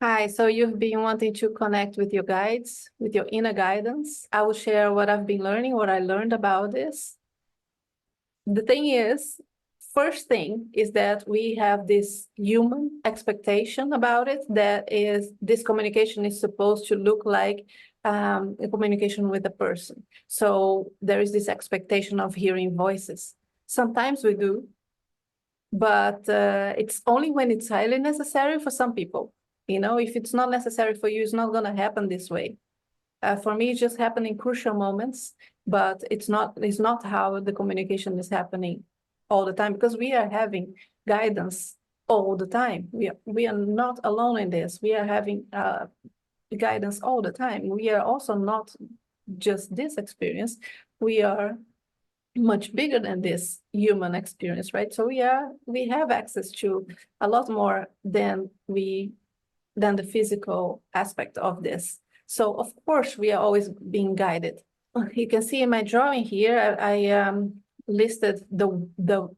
Hi, so you've been wanting to connect with your guides, with your inner guidance. I will share what I've been learning, what I learned about this. The thing is, first thing is that we have this human expectation about it, that is, this communication is supposed to look like a communication with a person. So there is this expectation of hearing voices. Sometimes we do, but it's only when it's highly necessary for some people. You know, if it's not necessary for you, it's not going to happen this way. For me, it's just happening crucial moments, but it's not how the communication is happening all the time, because we are having guidance all the time. We are not alone in this. We are having guidance all the time. We are also not just this experience. We are much bigger than this human experience, right? So we have access to a lot more than the physical aspect of this. So of course we are always being guided. You can see in my drawing here, I listed the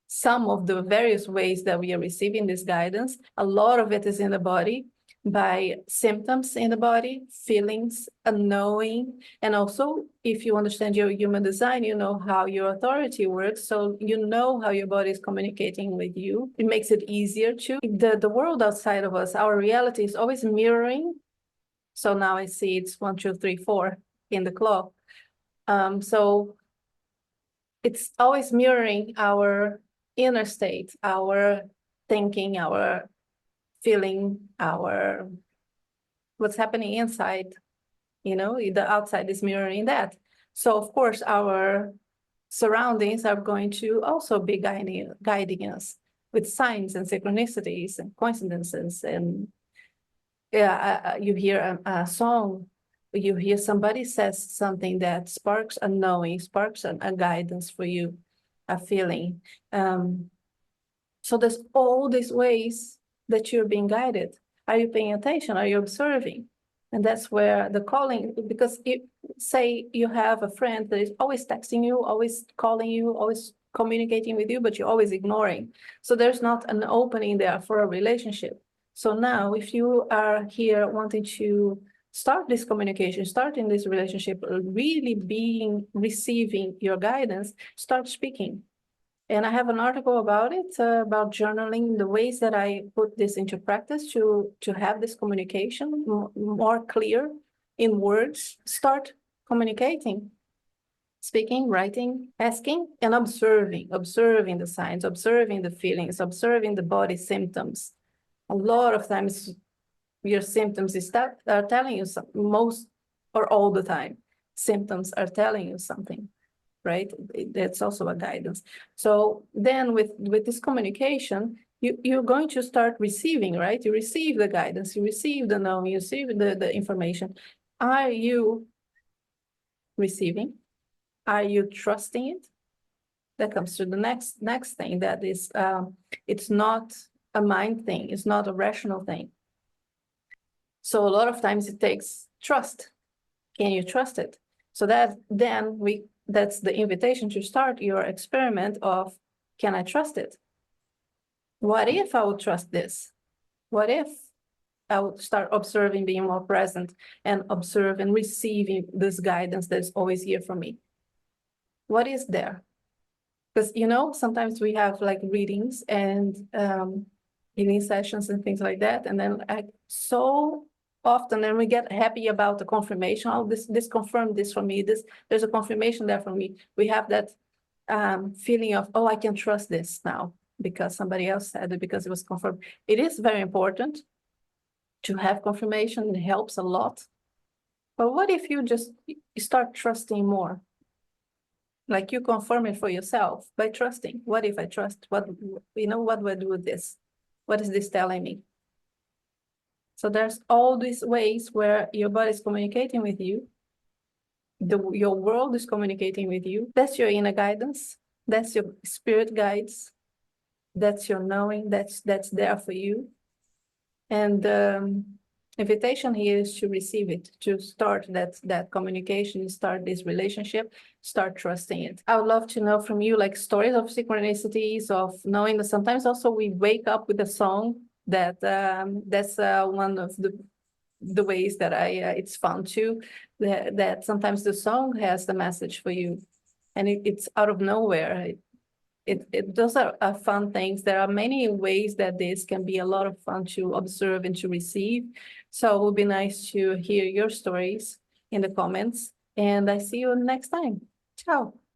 some of the various ways that we are receiving this guidance. A lot of it is in the body, by symptoms in the body, feelings, a knowing, and also if you understand your human design, you know how your authority works, so you know how your body is communicating with you. It makes it easier to. The world outside of us, our reality is always mirroring. So now I see it's 1, 2, 3, 4 in the clock. So it's always mirroring our inner state, our thinking, our feeling, our what's happening inside. You know, the outside is mirroring that. So of course our surroundings are going to also be guiding us with signs and synchronicities and coincidences. And yeah, you hear a song, you hear somebody says something that sparks a knowing, sparks a guidance for you, a feeling. So there's all these ways that you're being guided. Are you paying attention? Are you observing? And that's where the calling, because say you have a friend that is always texting you, always calling you, always communicating with you, but you're always ignoring. So there's not an opening there for a relationship. So now if you are here wanting to start this communication, starting this relationship, really receiving your guidance, start speaking. And I have an article about it, about journaling, the ways that I put this into practice to have this communication more clear in words. Start communicating, speaking, writing, asking, and observing the signs, observing the feelings, observing the body symptoms. A lot of times your symptoms are telling you something, most or all the time. Symptoms are telling you something, right? That's also a guidance. So then with this communication, you're going to start receiving, right? You receive the guidance, you receive the knowing, you receive the information. Are you receiving? Are you trusting it? That comes to the next thing, that is, it's not a mind thing, it's not a rational thing. So a lot of times it takes trust. Can you trust it? So that's the invitation to start your experiment of, can I trust it? What if I would trust this? What if I would start observing, being more present, and observe and receiving this guidance that's always here for me? What is there? Because, you know, sometimes we have like readings and healing sessions and things like that. And then so often then we get happy about the confirmation. Oh, this confirmed this for me. There's a confirmation there for me. We have that feeling of, oh, I can trust this now because somebody else said it, because it was confirmed. It is very important to have confirmation. It helps a lot. But what if you just start trusting more? Like you confirm it for yourself by trusting. What if I trust? What do I do with this? What is this telling me? So there's all these ways where your body is communicating with you. Your world is communicating with you. That's your inner guidance. That's your spirit guides. That's your knowing. That's there for you. And invitation here is to receive it, to start that communication, start this relationship, start trusting it. I would love to know from you, like, stories of synchronicities, of knowing that sometimes also we wake up with a song That's one of the ways that it's fun too, that sometimes the song has the message for you, and it's out of nowhere. Those are fun things. There are many ways that this can be a lot of fun to observe and to receive. So it would be nice to hear your stories in the comments, and I see you next time. Ciao.